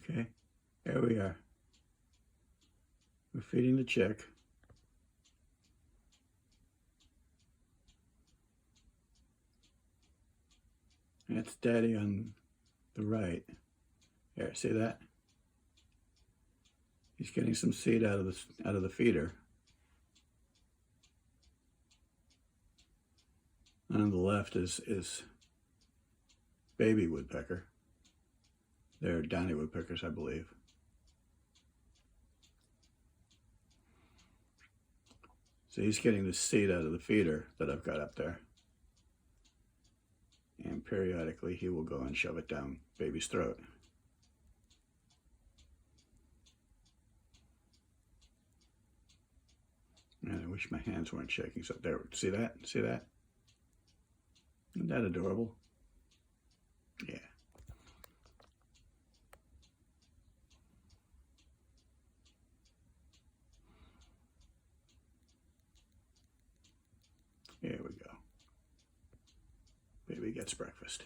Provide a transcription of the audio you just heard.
Okay, there we are. We're feeding the chick. That's Daddy on the right. There, see that? He's getting some seed out of the feeder. And on the left is baby woodpecker. They're downy woodpeckers, I believe. So he's getting the seed out of the feeder that I've got up there. And periodically he will go and shove it down baby's throat. Man, I wish my hands weren't shaking. So there, see that? See that? Isn't that adorable? Yeah. Here we go. Baby gets breakfast.